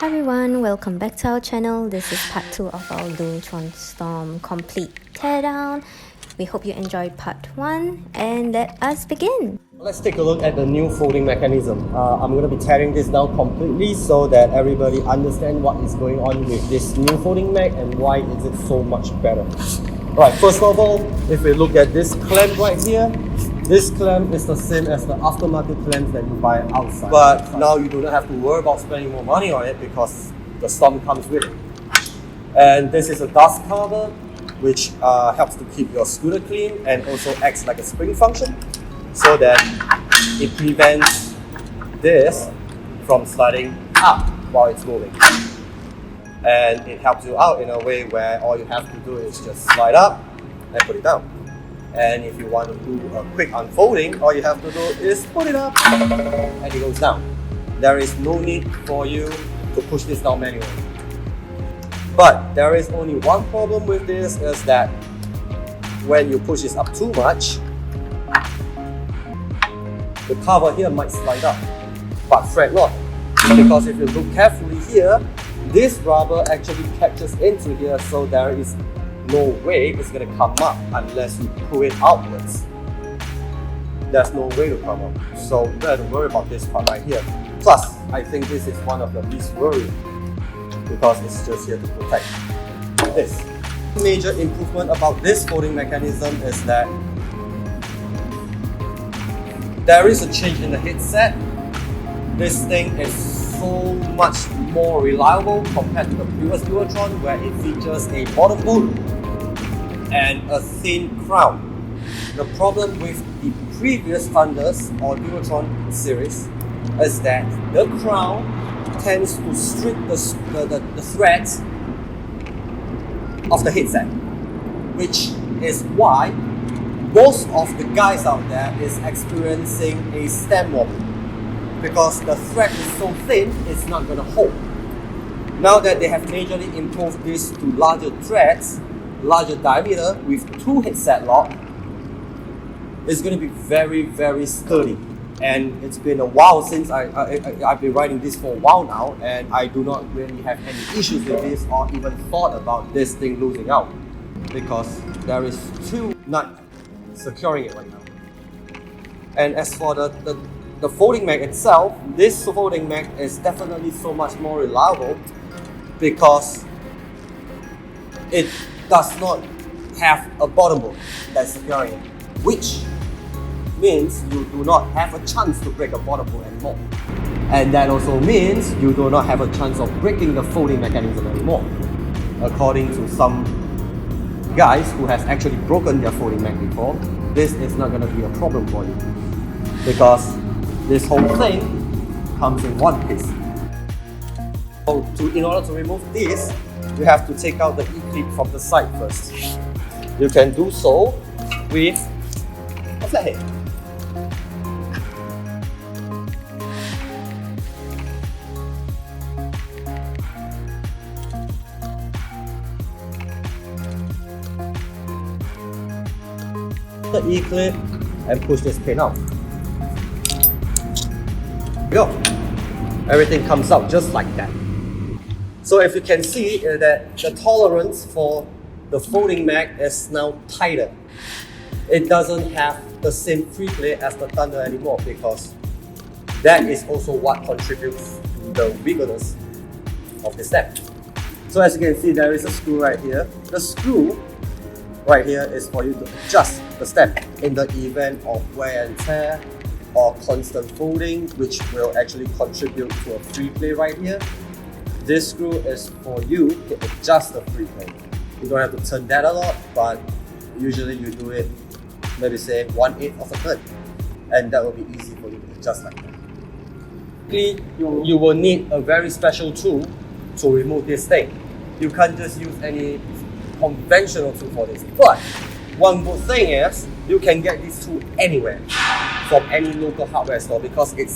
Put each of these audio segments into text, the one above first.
Hi everyone, welcome back to our channel. This is part 2 of our Dualtron Storm complete teardown. We hope you enjoyed part 1 and let us begin. Let's take a look at the new folding mechanism. I'm going to be tearing this down completely so that everybody understands what is going on with this new folding mech and why is it so much better. Right, first of all, if we look at this clamp right here, this clamp is the same as the aftermarket clamps that you buy outside. But now you do not have to worry about spending more money on it because the Storm comes with it. And this is a dust cover which helps to keep your scooter clean and also acts like a spring function so that it prevents this from sliding up while it's moving. And it helps you out in a way where all you have to do is just slide up and put it down. And if you want to do a quick unfolding, all you have to do is put it up and it goes down. There is no need for you to push this down manually. But there is only one problem with this, is that when you push this up too much, the cover here might slide up, but fret not. Because if you look carefully here, this rubber actually catches into here, so there is no way it's going to come up unless you pull it outwards. There's no way to come up. So you don't have to worry about this part right here. Plus, I think this is one of the least worried because it's just here to protect this. Major improvement about this folding mechanism is that there is a change in the headset. This thing is so much more reliable compared to the previous Dualtron, where it features a bottom boot and a thin crown. The problem with the previous Thunders or Dualtron series is that the crown tends to strip the threads of the headset, which is why most of the guys out there is experiencing a stem wobble, because the thread is so thin, it's not going to hold. Now that they have majorly improved this to larger threads, larger diameter with 2 headset lock, it's going to be very, very sturdy. And it's been a while since I've been riding this for a while now, and I do not really have any issues with this or even thought about this thing losing out, because there is 2 nuts securing it right now. And as for the folding mech itself, this folding mech is definitely so much more reliable because it does not have a bottom bolt that's securing it, which means you do not have a chance to break a bottom bolt anymore. And that also means you do not have a chance of breaking the folding mechanism anymore. According to some guys who have actually broken their folding mech before, this is not going to be a problem for you because this whole thing comes in one piece. So in order to remove this, you have to take out the E-clip from the side first. You can do so with a flathead. The E-clip and push this pin out. Go. Everything comes out just like that. So if you can see that the tolerance for the folding mech is now tighter. It doesn't have the same free play as the Thunder anymore, because that is also what contributes to the wiggleness of the step. So as you can see, there is a screw right here. The screw right here is for you to adjust the step in the event of wear and tear or constant folding, which will actually contribute to a free play right here. This screw is for you to adjust the free play. You don't have to turn that a lot, but usually you do it, maybe say 1/8 of a turn, and that will be easy for you to adjust like that. You will need a very special tool to remove this thing. You can't just use any conventional tool for this. But one good thing is you can get this tool anywhere from any local hardware store, because it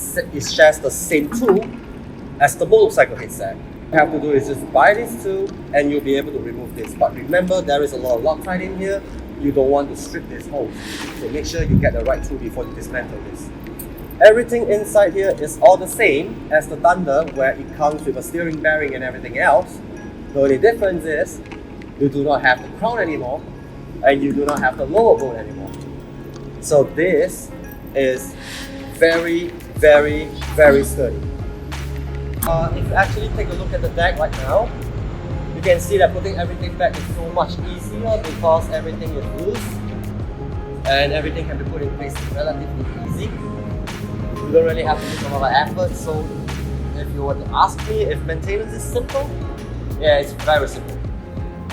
shares the same tool as the motorcycle headset. All you have to do is just buy this tool and you'll be able to remove this. But remember, there is a lot of Loctite in here. You don't want to strip this hose. So make sure you get the right tool before you dismantle this. Everything inside here is all the same as the Thunder, where it comes with a steering bearing and everything else. The only difference is you do not have the crown anymore and you do not have the lower bolt anymore. So this is very, very, very sturdy. If you actually take a look at the deck right now, you can see that putting everything back is so much easier because everything is loose and everything can be put in place relatively easy. You don't really have to make a lot of effort. So if you were to ask me if maintenance is simple, yeah, it's very simple.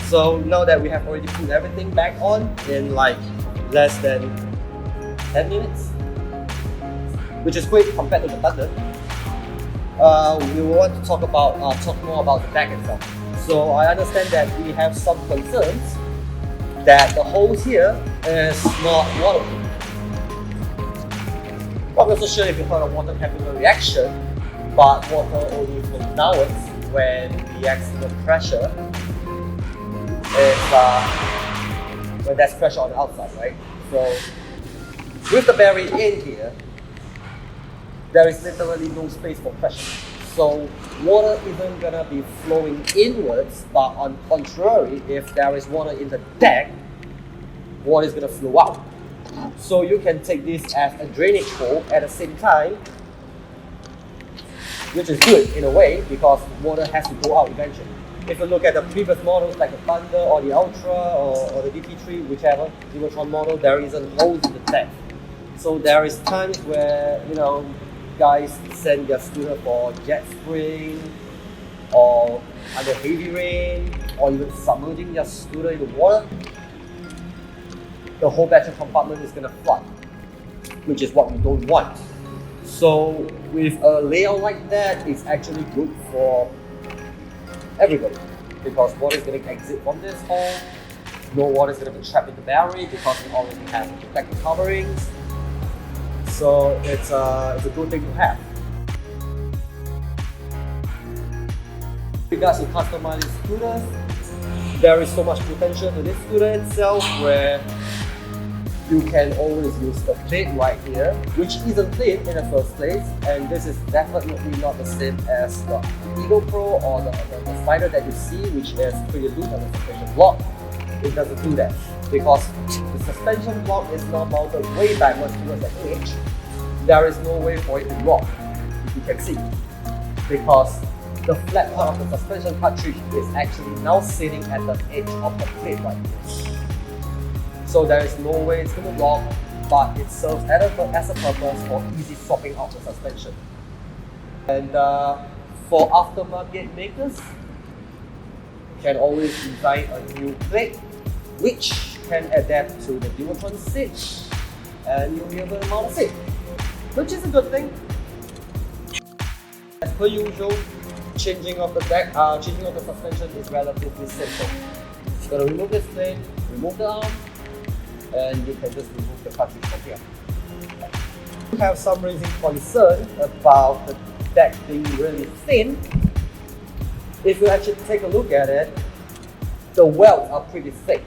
So now that we have already put everything back on in like less than 10 minutes, which is quick compared to the Thunder, we want to talk more about the deck itself. So I understand that we have some concerns that the holes here is not waterproof. I'm not so sure if you heard of water capillary reaction, but water only flows downwards when the maximum pressure is when there's pressure on the outside, right? So with the bearing in here, there is literally no space for pressure. So water isn't gonna be flowing inwards, but on contrary, if there is water in the deck, water is gonna flow out. So you can take this as a drainage hole at the same time, which is good in a way because water has to go out eventually. If you look at the previous models like the Thunder or the Ultra or the DP3, whichever Dualtron model, there isn't holes in the deck. So there is times where, you know, guys send their scooter for jet spraying or under heavy rain or even submerging their scooter in the water. The whole battery compartment is going to flood, which is what we don't want. So with a layout like that, it's actually good for everybody because water is going to exit from this hole. No water is going to be trapped in the battery because it already has protective coverings. So it's a good thing to have. With regards to customizing scooters, there is so much potential to this scooter itself where you can always use the plate right here, which isn't plate in the first place, and this is definitely not the same as the Eagle Pro or the Spider that you see, which is pretty loose on the suspension block. It doesn't do that because the suspension block is now mounted way backwards towards the edge. There is no way for it to rock, if you can see, because the flat part of the suspension cartridge is actually now sitting at the edge of the plate right here. So there is no way it's going to rock, but it serves as a purpose for easy swapping out the suspension. And for aftermarket makers, can always design a new plate which can adapt to the Dualtron seat, and you'll be able to mount a seat, which is a good thing. As per usual, changing of the suspension is relatively simple. You're going to remove this plate, remove the arm, and you can just remove the cartridge from here. You have some raising concern about the deck being really thin. If you actually take a look at it, the welds are pretty thick.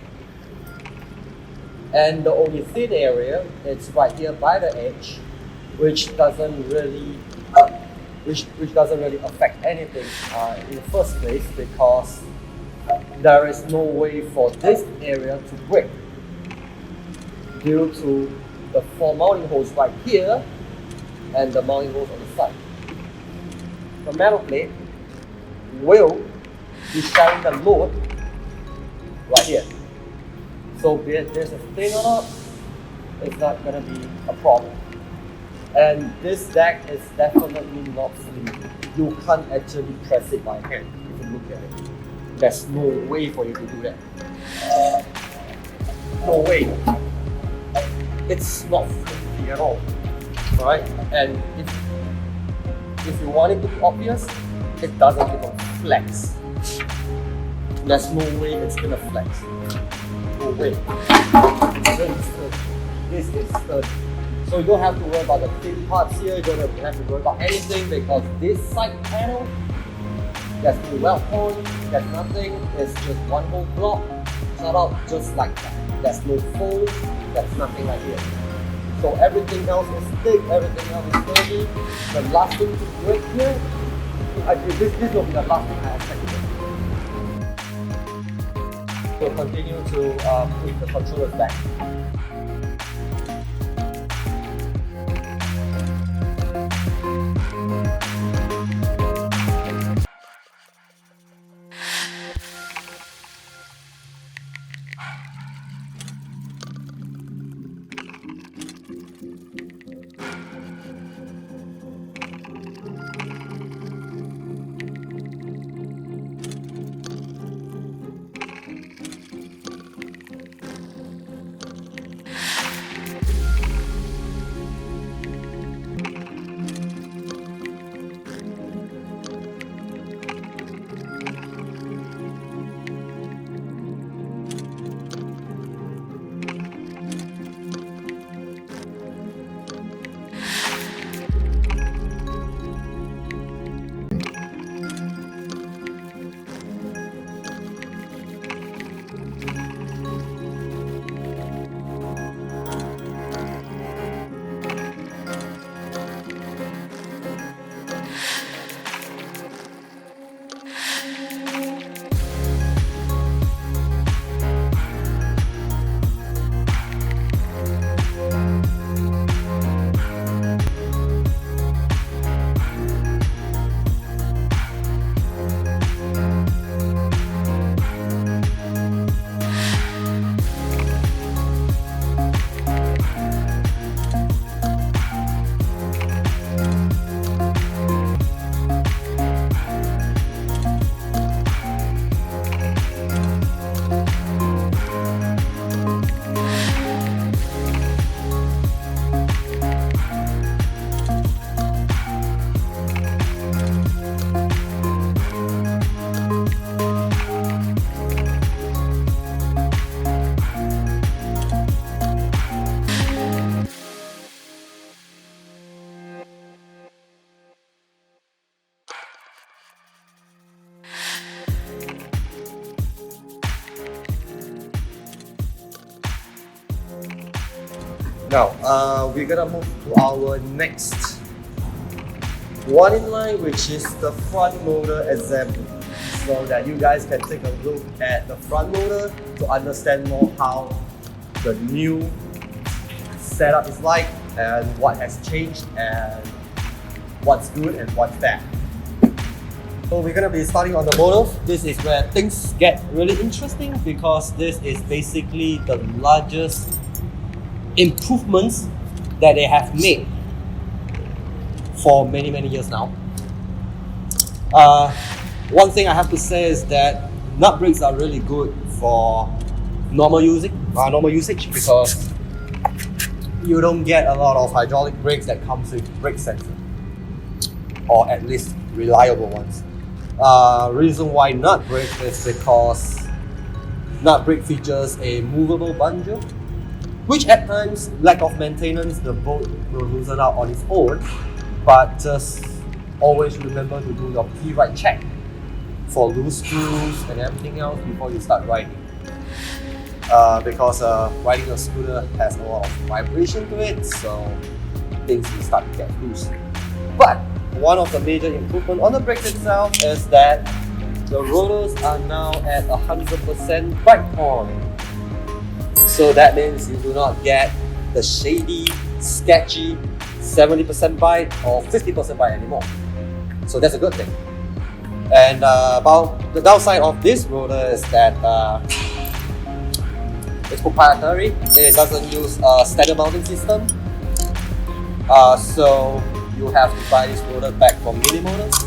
And the only thin area is right here by the edge, which doesn't really affect anything in the first place because there is no way for this area to break due to the 4 mounting holes right here and the mounting holes on the side. The metal plate will be sharing the load right here. So be it there's a thing or not, it's not going to be a problem. And this deck is definitely not slim. You can't actually press it by hand if you look at it. There's no way for you to do that. No way. It's not flimsy at all. Alright? And if you want it to be obvious, it doesn't even flex. There's no way it's gonna flex. No way. It's really sturdy. This is sturdy. So you don't have to worry about the thin parts here, you don't have to worry about anything because this side panel, there's no weld hole, there's nothing, it's just one whole block cut out just like that. There's no fold, there's nothing like here. So everything else is thick, everything else is sturdy. The last thing to break here, this will be the last thing I expected. We'll continue to put the controllers back. Now, we're gonna move to our next one in line, which is the front motor assembly. So that you guys can take a look at the front motor to understand more how the new setup is like and what has changed and what's good and what's bad. So we're gonna be starting on the motor. This is where things get really interesting because this is basically the largest improvements that they have made for many years now. One thing I have to say is that nut brakes are really good for normal usage because you don't get a lot of hydraulic brakes that comes with brake sensor, or at least reliable ones. Reason why nut brake is because nut brake features a movable bungee, which at times, lack of maintenance, the bolt will loosen out on its own, but just always remember to do your P-right check for loose screws and everything else before you start riding. Because riding a scooter has a lot of vibration to it, so things will start to get loose. But one of the major improvements on the brakes itself is that the rotors are now at 100% bite point. So that means you do not get the shady, sketchy 70% bite or 50% bite anymore. So that's a good thing. And about the downside of this rotor is that it's proprietary. It doesn't use a standard mounting system. So you have to buy this rotor back from Minimotors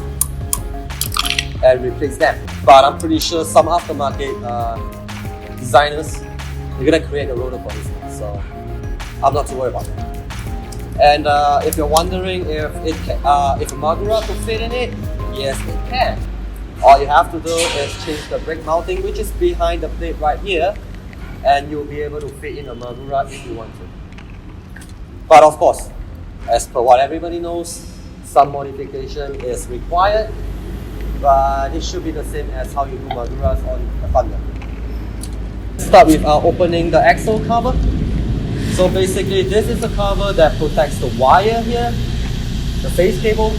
and replace them. But I'm pretty sure some aftermarket designers, they're gonna create a rotor for this one, so I'm not too worried about that. And if you're wondering if a Magura could fit in it, yes it can. All you have to do is change the brake mounting, which is behind the plate right here, and you'll be able to fit in a Magura if you want to. But of course, as per what everybody knows, some modification is required, but it should be the same as how you do Maguras on the Thunder. Start with opening the axle cover. So basically this is the cover that protects the wire here, the phase cable,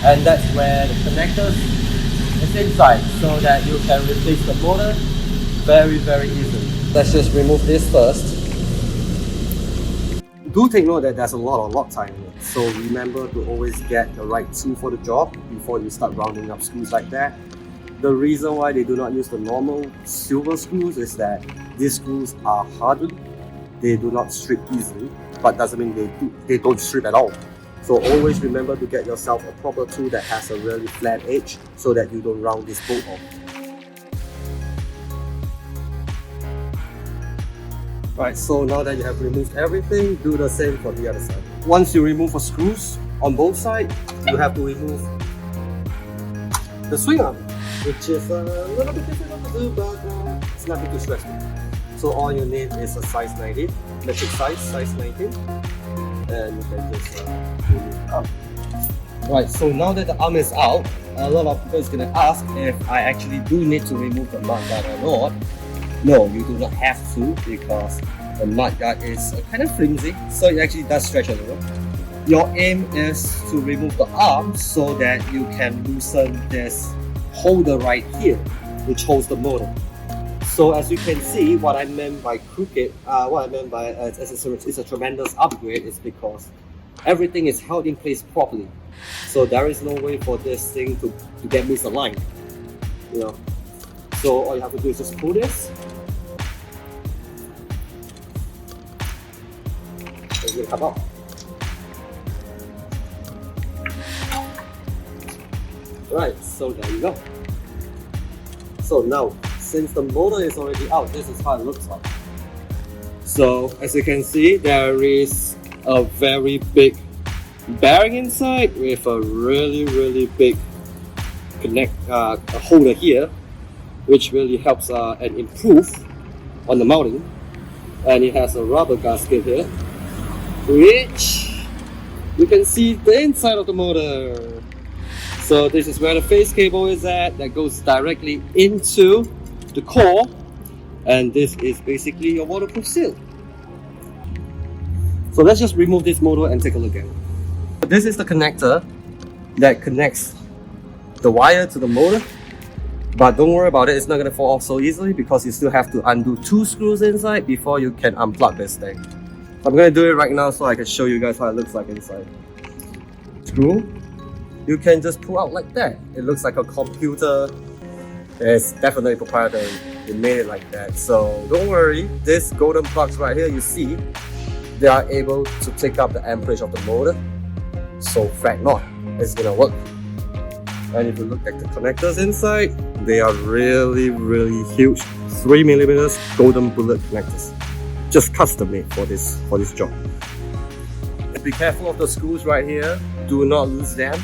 and that's where the connectors is inside, so that you can replace the motor very easily. Let's just remove this first. Do take note that there's a lot of Loctite in it, so remember to always get the right tool for the job before you start rounding up screws like that. The reason why they do not use the normal silver screws is that these screws are hardened. They do not strip easily, but doesn't mean they don't strip at all. So always remember to get yourself a proper tool that has a really flat edge so that you don't round this bolt off. Right, so now that you have removed everything, do the same for the other side. Once you remove the screws on both sides, you have to remove the swing arm, which is a little bit difficult to do, but it's nothing too stressful. So all you need is a size 19, metric size 19, and you can just remove the arm. Right, so now that the arm is out, a lot of people is going to ask if I actually do need to remove the mud guard or not. No, you do not have to, because the mud guard is kind of flimsy, so it actually does stretch a little. Your aim is to remove the arm so that you can loosen this holder right here, which holds the motor. So as you can see, what I meant by crooked, what I meant by it's a tremendous upgrade is because everything is held in place properly. So there is no way for this thing to get misaligned, you know. So all you have to do is just pull this. It's going to come out. Right, so there you go. So now, since the motor is already out, this is how it looks like. So as you can see, there is a very big bearing inside with a really big holder here, which really helps and improve on the mounting. And it has a rubber gasket here, which you can see the inside of the motor. So this is where the phase cable is at, that goes directly into the core, and this is basically your waterproof seal. So let's just remove this motor and take a look at it. This is the connector that connects the wire to the motor. But don't worry about it, it's not going to fall off so easily because you still have to undo 2 screws inside before you can unplug this thing. So I'm going to do it right now so I can show you guys how it looks like inside. Screw. You can just pull out like that. It looks like a computer. It's definitely proprietary. They made it like that. So don't worry, these golden plugs right here you see, they are able to take up the amperage of the motor. So fret not, it's going to work. And if you look at the connectors inside, they are really huge 3mm golden bullet connectors, just custom made for this job. Be careful of the screws right here, do not lose them,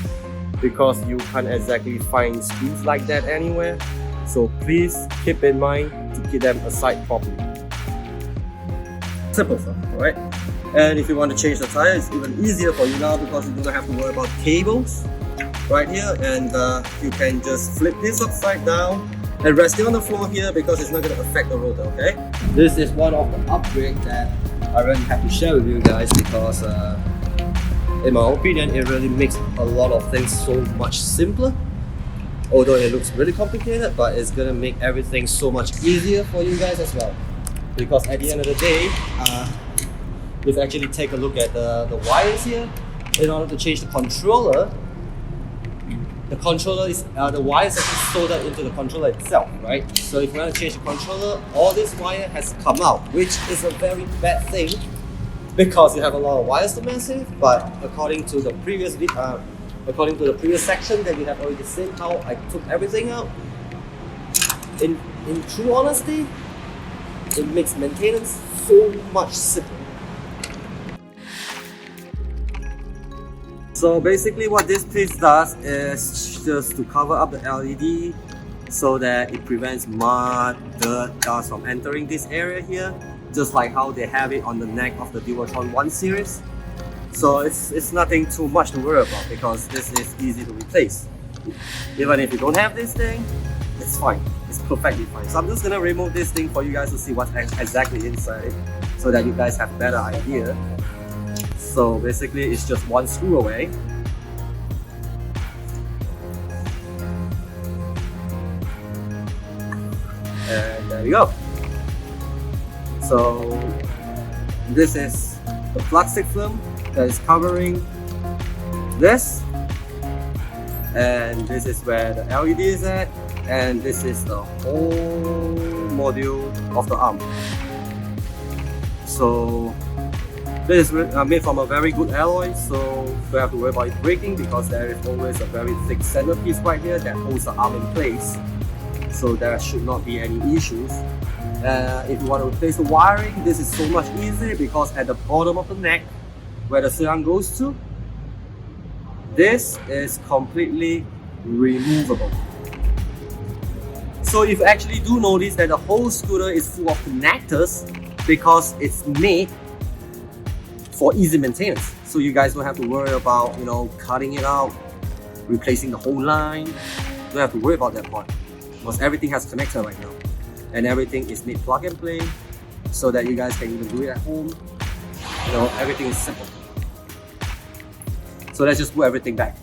because you can't exactly find screws like that anywhere. So please keep in mind to keep them aside properly. Simple stuff, alright? And if you want to change the tire, it's even easier for you now because you don't have to worry about cables right here, and you can just flip this upside down and rest it on the floor here because it's not going to affect the rotor, okay? This is one of the upgrades that I really have to share with you guys because in my opinion, it really makes a lot of things so much simpler. Although it looks really complicated, but it's going to make everything so much easier for you guys as well. Because at the end of the day, if you actually take a look at the wires here, in order to change the controller, the wires are soldered into the controller itself, right? So if you want to change the controller, all this wire has come out, which is a very bad thing because you have a lot of wires to mess with. But according to the previous section that we have already seen how I took everything out, in true honesty, it makes maintenance so much simpler. So basically what this piece does is just to cover up the LED so that it prevents mud, dirt, dust from entering this area here, just like how they have it on the neck of the Dualtron 1 series. So it's nothing too much to worry about because this is easy to replace. Even if you don't have this thing, it's fine. It's perfectly fine. So I'm just gonna remove this thing for you guys to see what's exactly inside. so that you guys have a better idea. So basically it's just one screw away. And there we go. So this is the plastic film that is covering this, and this is where the LED is at, and this is the whole module of the arm. So this is made from a very good alloy, so you don't have to worry about it breaking because there is always a very thick centerpiece right here that holds the arm in place. So there should not be any issues. If you want to replace the wiring, this is so much easier because at the bottom of the neck, where the cylinder goes to, this is completely removable. So if you actually do notice that the whole scooter is full of connectors because it's made for easy maintenance. So you guys don't have to worry about, cutting it out, replacing the whole line. You don't have to worry about that part because everything has connector right now. And everything is made plug and play so that you guys can even do it at home. Everything is simple. So let's just put everything back.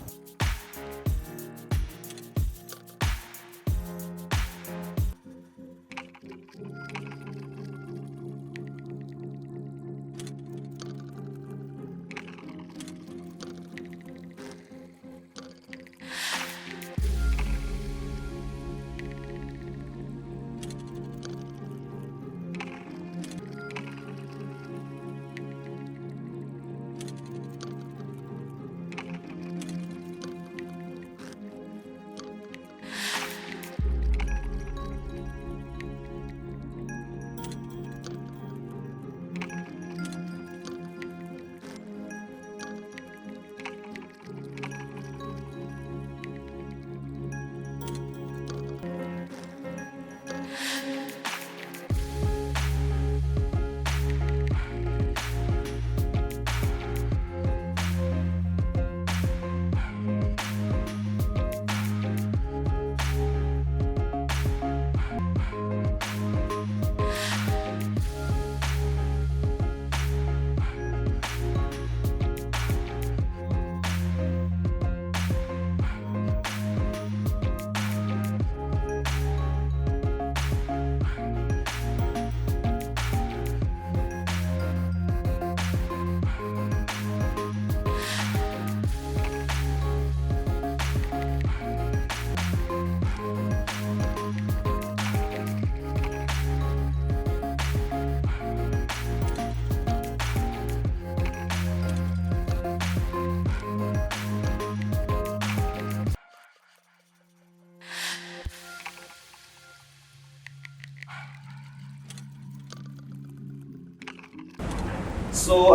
So,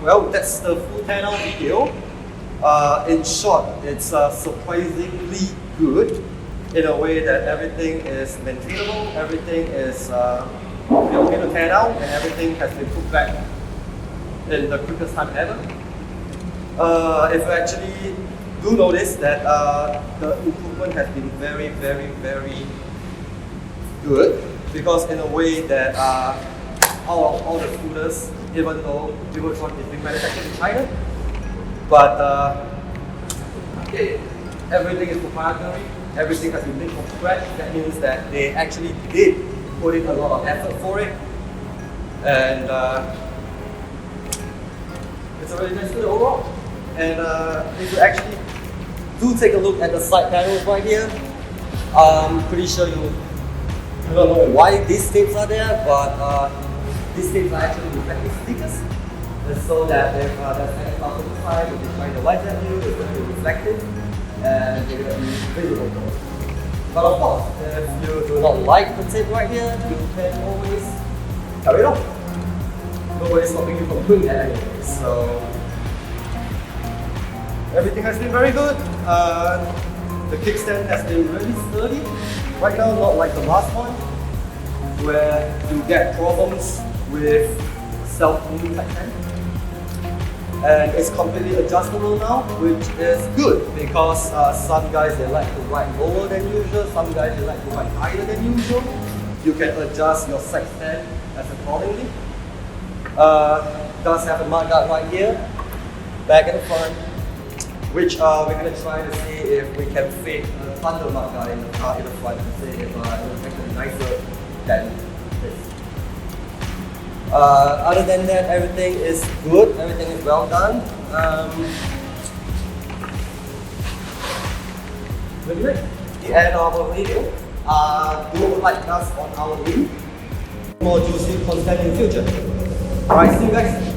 well, that's the full panel video. In short, it's surprisingly good in a way that everything is maintainable, everything is okay to tear down, and everything has been put back in the quickest time ever. If you actually do notice that the improvement has been very, very, very good, because in a way that all the scooters, even though Dualtron is being manufactured in China, but everything is proprietary, everything has been made from scratch. That means that they actually did put in a lot of effort for it, and it's a really nice scooter overall. And if you actually do take a look at the side panels right here, I'm pretty sure you don't know why these tapes are there, but these tapes are actually reflective stickers. So that if there's any cloud on the side, if you shine the light at you, it's going to be reflective and it's going to be visible. But of course, if you do not like the tape right here, you can always carry it off. Nobody's stopping you from doing that anyway. So everything has been very good. The kickstand has been really sturdy. Right now, not like the last one, where you get problems with self-moving kickstand. And it's completely adjustable now, which is good because some guys they like to ride lower than usual, some guys they like to ride higher than usual. You can adjust your kickstand as accordingly. Does have a mud guard right here, back and front, which we're going to try to see if we can fit a thunder mud guard in the car in the front to see if it will make it nicer than this. Other than that, everything is good, everything is well done. The end of our video. Do like us on our link. More juicy content in future. Alright, see you guys.